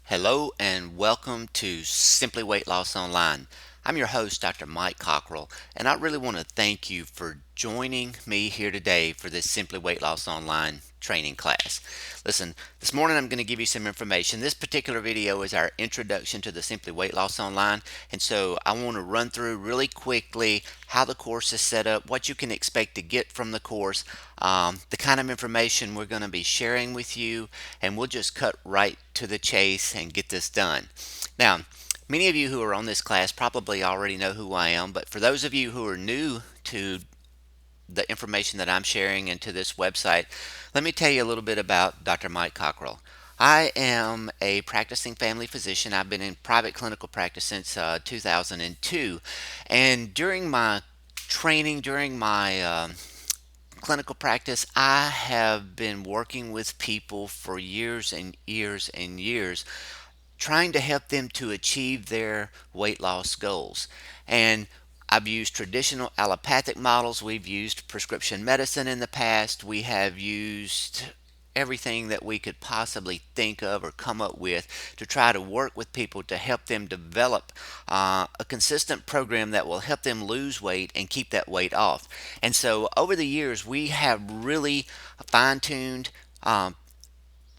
Hello and welcome to Simply Weight Loss Online. I'm your host, Dr. Mike Cockrell, and I really want to thank you for joining me here today for this Simply Weight Loss Online training class. Listen, this morning I'm going to give you some information. This particular video is our introduction to the Simply Weight Loss Online, and so I want to run through really quickly how the course is set up, what you can expect to get from the course, the kind of information we're going to be sharing with you, and we'll just cut right to the chase and get this done. Now, many of you who are on this class probably already know who I am, but for those of you who are new to the information that I'm sharing into this website, let me tell you a little bit about Dr. Mike Cockrell. I am a practicing family physician. I've been in private clinical practice since 2002, and during my training, during my clinical practice, I have been working with people for years and years and years, trying to help them to achieve their weight loss goals. And I've used traditional allopathic models. We've used prescription medicine in the past. We have used everything that we could possibly think of or come up with to try to work with people to help them develop a consistent program that will help them lose weight and keep that weight off. And so over the years, we have really fine tuned,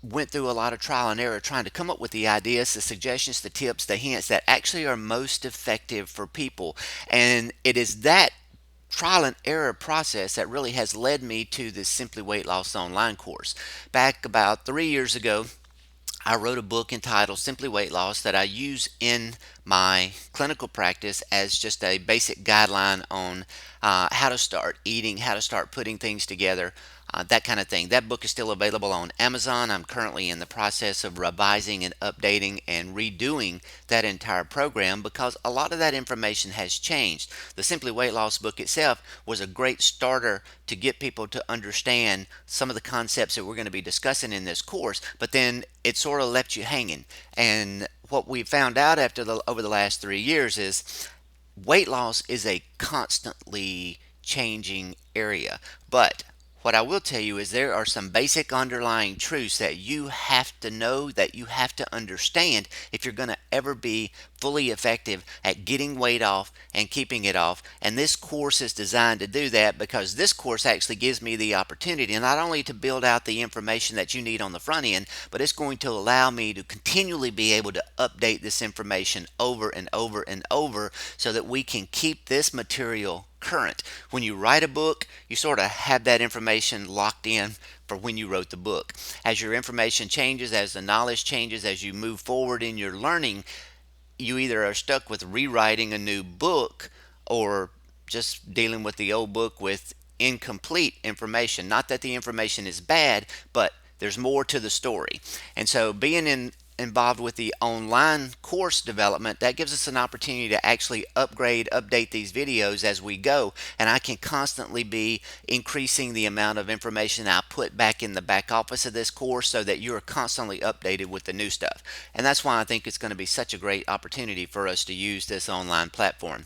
went through a lot of trial and error trying to come up with the ideas, the suggestions, the tips, the hints that actually are most effective for people. And it is that trial and error process that really has led me to this Simply Weight Loss online course. Back about 3 years ago, I wrote a book entitled Simply Weight Loss that I use in my clinical practice as just a basic guideline on how to start eating, how to start putting things together, that kind of thing. That book is still available on Amazon. I'm currently in the process of revising and updating and redoing that entire program because a lot of that information has changed. The Simply Weight Loss book itself was a great starter to get people to understand some of the concepts that we're going to be discussing in this course, but then it sort of left you hanging. And what we found out over the last 3 years is weight loss is a constantly changing area. But what I will tell you is there are some basic underlying truths that you have to know, that you have to understand if you're going to ever be fully effective at getting weight off and keeping it off. And this course is designed to do that because this course actually gives me the opportunity not only to build out the information that you need on the front end, but it's going to allow me to continually be able to update this information over and over and over so that we can keep this material current. When you write a book, you sort of have that information locked in for when you wrote the book. As your information changes, as the knowledge changes, as you move forward in your learning, you either are stuck with rewriting a new book or just dealing with the old book with incomplete information. Not that the information is bad, but there's more to the story. And so involved with the online course development, that gives us an opportunity to actually update these videos as we go, and I can constantly be increasing the amount of information I put back in the back office of this course so that you're constantly updated with the new stuff. And that's why I think it's going to be such a great opportunity for us to use this online platform.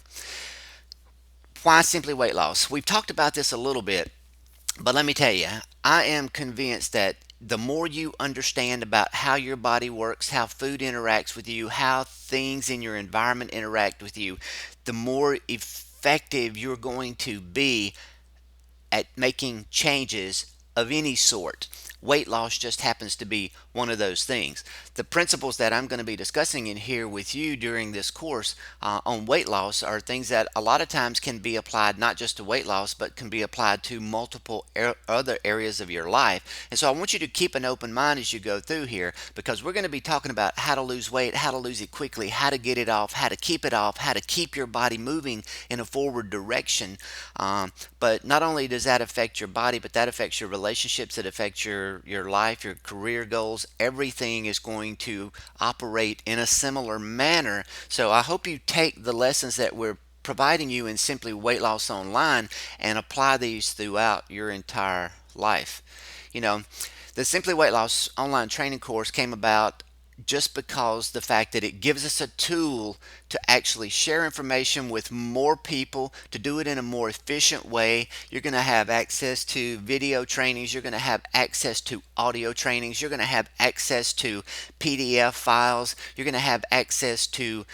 Why Simply Weight Loss? We've talked about this a little bit, but let me tell you, I am convinced that the more you understand about how your body works, how food interacts with you, how things in your environment interact with you, the more effective you're going to be at making changes of any sort. Weight loss just happens to be one of those things. The principles that I'm going to be discussing in here with you during this course on weight loss are things that a lot of times can be applied not just to weight loss, but can be applied to multiple other areas of your life. And so I want you to keep an open mind as you go through here because we're going to be talking about how to lose weight, how to lose it quickly, how to get it off, how to keep it off, how to keep your body moving in a forward direction. But not only does that affect your body, but that affects your relationships, it affects your life, your career goals. Everything is going to operate in a similar manner. So I hope you take the lessons that we're providing you in Simply Weight Loss Online and apply these throughout your entire life. You know, the Simply Weight Loss online training course came about just because the fact that it gives us a tool to actually share information with more people, to do it in a more efficient way. You're going to have access to video trainings, you're going to have access to audio trainings, you're going to have access to PDF files, you're going to have access to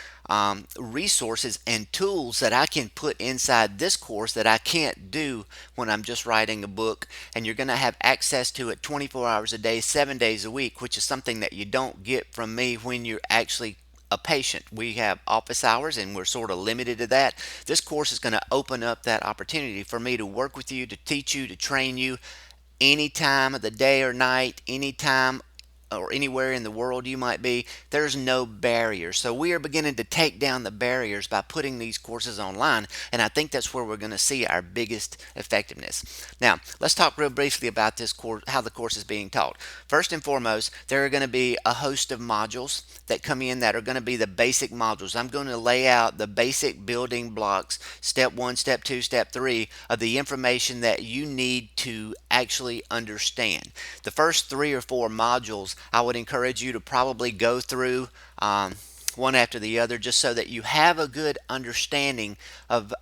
resources and tools that I can put inside this course that I can't do when I'm just writing a book. And you're going to have access to it 24 hours a day, 7 days a week, which is something that you don't get from me when you're actually a patient. We have office hours and we're sort of limited to that. This course is going to open up that opportunity for me to work with you, to teach you, to train you any time of the day or night, anytime or anywhere in the world you might be. There's no barrier. So we are beginning to take down the barriers by putting these courses online, and I think that's where we're going to see our biggest effectiveness. Now, let's talk real briefly about this course, how the course is being taught. First and foremost, there are going to be a host of modules that come in that are going to be the basic modules. I'm going to lay out the basic building blocks, step 1, step 2, step 3 of the information that you need to actually understand. The first 3 or 4 modules I would encourage you to probably go through one after the other, just so that you have a good understanding of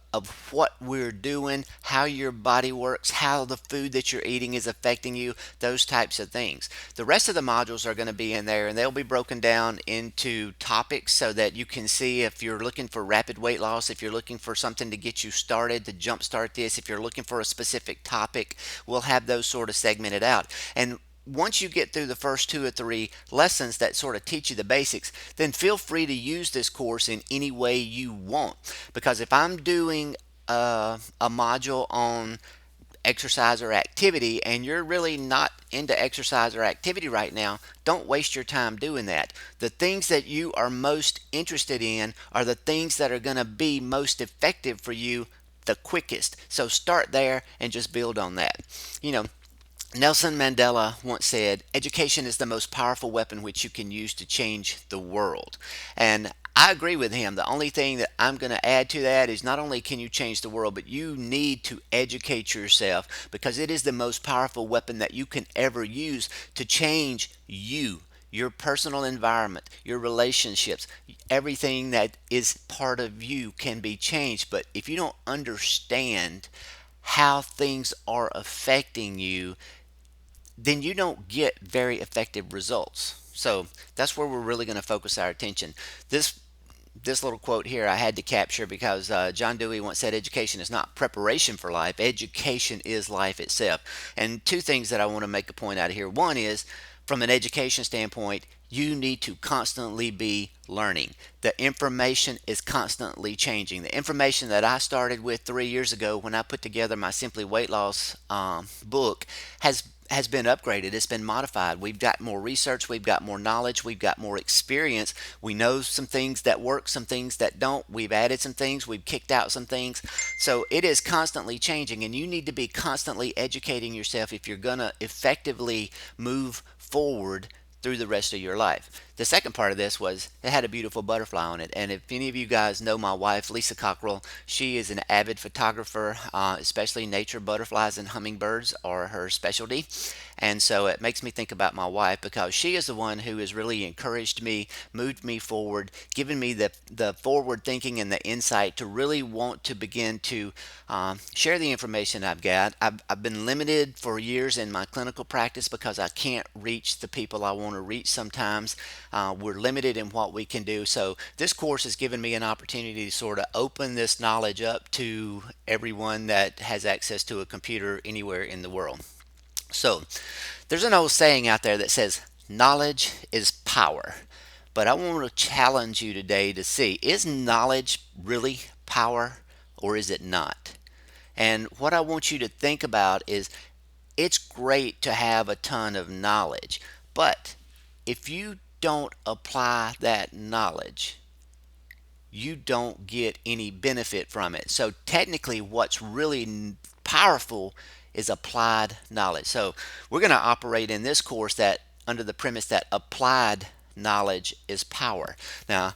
what we're doing, how your body works, how the food that you're eating is affecting you, those types of things. The rest of the modules are going to be in there, and they'll be broken down into topics so that you can see if you're looking for rapid weight loss, if you're looking for something to get you started, to jumpstart this, if you're looking for a specific topic, we'll have those sort of segmented out. And once you get through the first 2 or 3 lessons that sort of teach you the basics, then feel free to use this course in any way you want. Because if I'm doing a module on exercise or activity and you're really not into exercise or activity right now, don't waste your time doing that. The things that you are most interested in are the things that are going to be most effective for you the quickest. So start there and just build on that. You know, Nelson Mandela once said, education is the most powerful weapon which you can use to change the world. And I agree with him. The only thing that I'm going to add to that is not only can you change the world, but you need to educate yourself, because it is the most powerful weapon that you can ever use to change you, your personal environment, your relationships. Everything that is part of you can be changed. But if you don't understand how things are affecting you, then you don't get very effective results. So that's where we're really going to focus our attention. This little quote here I had to capture because John Dewey once said, education is not preparation for life, education is life itself. And 2 things that I want to make a point out of here. One is, from an education standpoint, you need to constantly be learning. The information is constantly changing. The information that I started with 3 years ago when I put together my Simply Weight Loss book has been upgraded. It's been modified. We've got more research, we've got more knowledge, we've got more experience. We know some things that work, some things that don't. We've added some things, we've kicked out some things. So it is constantly changing, and you need to be constantly educating yourself if you're going to effectively move forward through the rest of your life. The second part of this was, it had a beautiful butterfly on it. And if any of you guys know my wife, Lissa, she is an avid photographer, especially nature. Butterflies and hummingbirds are her specialty. And so it makes me think about my wife, because she is the one who has really encouraged me, moved me forward, given me the forward thinking and the insight to really want to begin to share the information I've got. I've been limited for years in my clinical practice because I can't reach the people I want to reach sometimes. We're limited in what we can do. So this course has given me an opportunity to sort of open this knowledge up to everyone that has access to a computer anywhere in the world. So there's an old saying out there that says, knowledge is power. But I want to challenge you today to see, is knowledge really power, or is it not? And what I want you to think about is, it's great to have a ton of knowledge, but if you don't apply that knowledge, you don't get any benefit from it. So technically, what's really powerful is applied knowledge. So we're going to operate in this course that under the premise that applied knowledge is power. Now,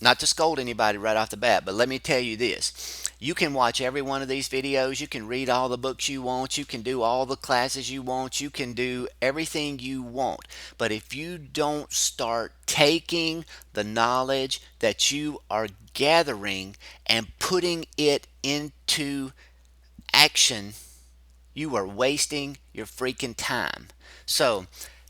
not to scold anybody right off the bat, but let me tell you this. You can watch every one of these videos. You can read all the books you want. You can do all the classes you want. You can do everything you want. But if you don't start taking the knowledge that you are gathering and putting it into action, you are wasting your freaking time. So,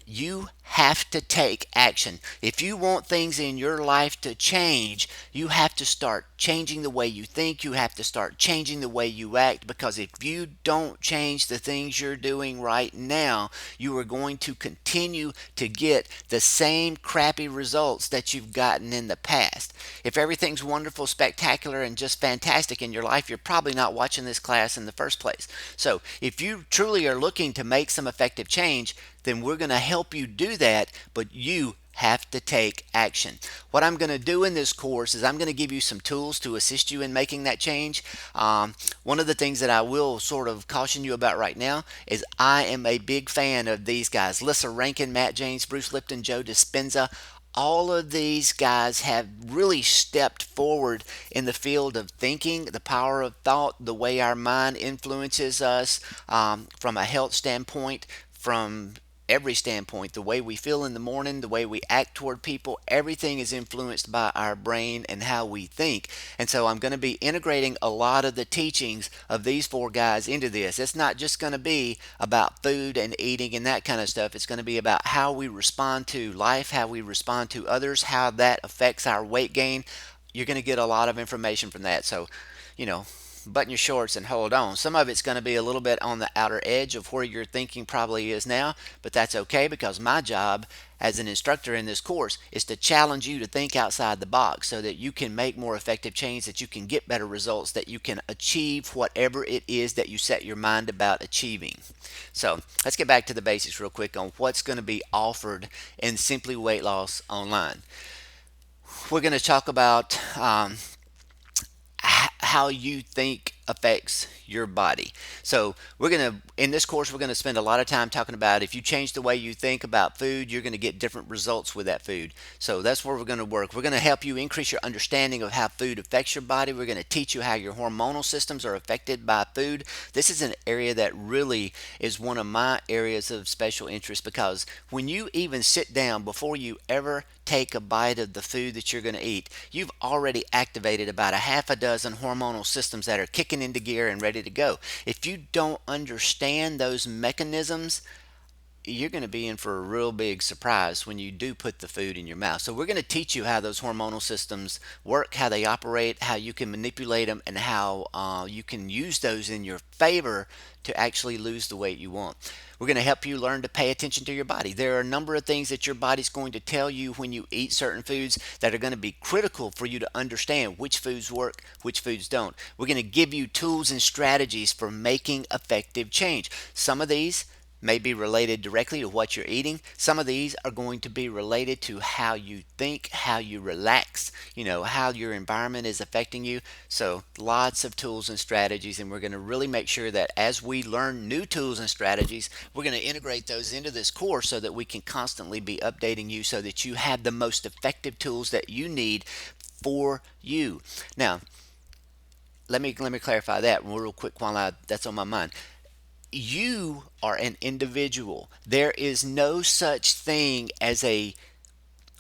you have to take action. If you want things in your life to change, you have to start changing the way you think. You have to start changing the way you act, because if you don't change the things you're doing right now, you are going to continue to get the same crappy results that you've gotten in the past. If everything's wonderful, spectacular, and just fantastic in your life, you're probably not watching this class in the first place. So, if you truly are looking to make some effective change, then we're going to help you do that, but you have to take action. What I'm going to do in this course is I'm going to give you some tools to assist you in making that change. One of the things that I will sort of caution you about right now is I am a big fan of these guys: Lissa, Rankin, Matt James, Bruce Lipton, Joe Dispenza. All of these guys have really stepped forward in the field of thinking, the power of thought, the way our mind influences us, from a health standpoint, from every standpoint. The way we feel in the morning, the way we act toward people, everything is influenced by our brain and how we think. And so I'm going to be integrating a lot of the teachings of these four guys into this. It's not just going to be about food and eating and that kind of stuff. It's going to be about how we respond to life, how we respond to others, how that affects our weight gain. You're going to get a lot of information from that. So, you know, button your shorts and hold on. Some of it's going to be a little bit on the outer edge of where your thinking probably is now, but that's okay, because my job as an instructor in this course is to challenge you to think outside the box so that you can make more effective change, that you can get better results, that you can achieve whatever it is that you set your mind about achieving. So let's get back to the basics real quick on what's going to be offered in Simply Weight Loss Online. We're going to talk about how you think affects your body. So we're going to, in this course, we're going to spend a lot of time talking about if you change the way you think about food, you're going to get different results with that food. So that's where we're going to work. We're going to help you increase your understanding of how food affects your body. We're going to teach you how your hormonal systems are affected by food. This is an area that really is one of my areas of special interest, because when you even sit down, before you ever take a bite of the food that you're going to eat, you've already activated about a half a dozen hormonal systems that are kicking into gear and ready to go. If you don't understand those mechanisms, you're going to be in for a real big surprise when you do put the food in your mouth. So we're going to teach you how those hormonal systems work, how they operate, how you can manipulate them, and how you can use those in your favor to actually lose the weight you want. We're going to help you learn to pay attention to your body. There are a number of things that your body's going to tell you when you eat certain foods that are going to be critical for you to understand which foods work, which foods don't. We're going to give you tools and strategies for making effective change. Some of these may be related directly to what you're eating. Some of these are going to be related to how you think, how you relax, how your environment is affecting you. So lots of tools and strategies, and we're going to really make sure that as we learn new tools and strategies, we're going to integrate those into this course so that we can constantly be updating you so that you have the most effective tools that you need for you. Now, let me clarify that real quick while that's on my mind. You are an individual. There is no such thing as a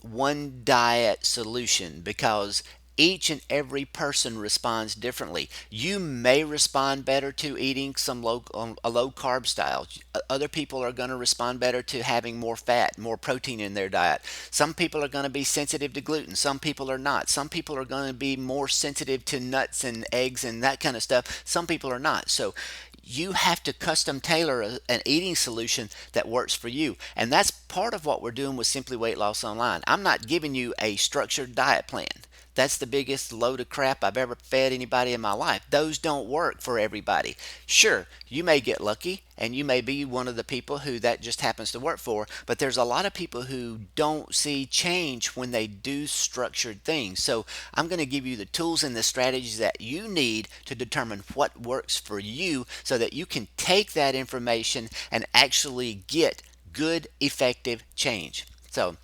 one diet solution, because each and every person responds differently. You may respond better to eating a low carb style. Other people are going to respond better to having more fat, more protein in their diet. Some people are going to be sensitive to gluten. Some people are not. Some people are going to be more sensitive to nuts and eggs and that kind of stuff. Some people are not. So you have to custom tailor an eating solution that works for you. And that's part of what we're doing with Simply Weight Loss Online. I'm not giving you a structured diet plan. That's the biggest load of crap I've ever fed anybody in my life. Those don't work for everybody. Sure, you may get lucky and you may be one of the people who that just happens to work for, but there's a lot of people who don't see change when they do structured things. So I'm going to give you the tools and the strategies that you need to determine what works for you so that you can take that information and actually get good, effective change. So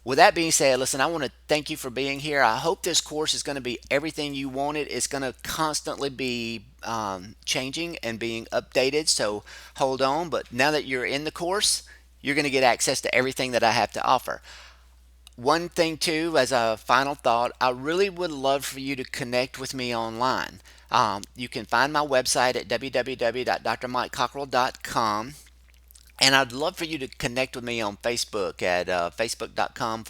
With that being said, listen, I want to thank you for being here. I hope this course is going to be everything you wanted. It's going to constantly be changing and being updated. So hold on. But now that you're in the course, you're going to get access to everything that I have to offer. One thing, too, as a final thought, I really would love for you to connect with me online. You can find my website at www.drmikecockrell.com. And I'd love for you to connect with me on Facebook at facebook.com/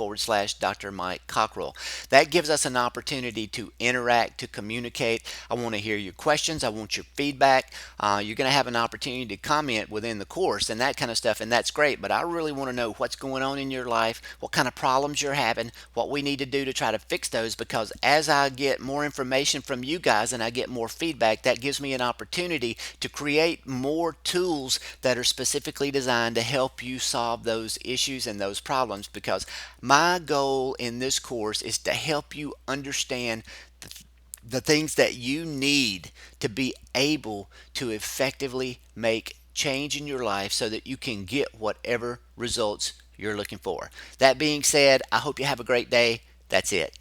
Dr. Mike Cockrell. That gives us an opportunity to interact, to communicate. I want to hear your questions. I want your feedback. You're going to have an opportunity to comment within the course and that kind of stuff, and that's great. But I really want to know what's going on in your life, what kind of problems you're having, what we need to do to try to fix those, because as I get more information from you guys and I get more feedback, that gives me an opportunity to create more tools that are specifically designed to help you solve those issues and those problems, because my goal in this course is to help you understand the things that you need to be able to effectively make change in your life so that you can get whatever results you're looking for. That being said, I hope you have a great day. That's it.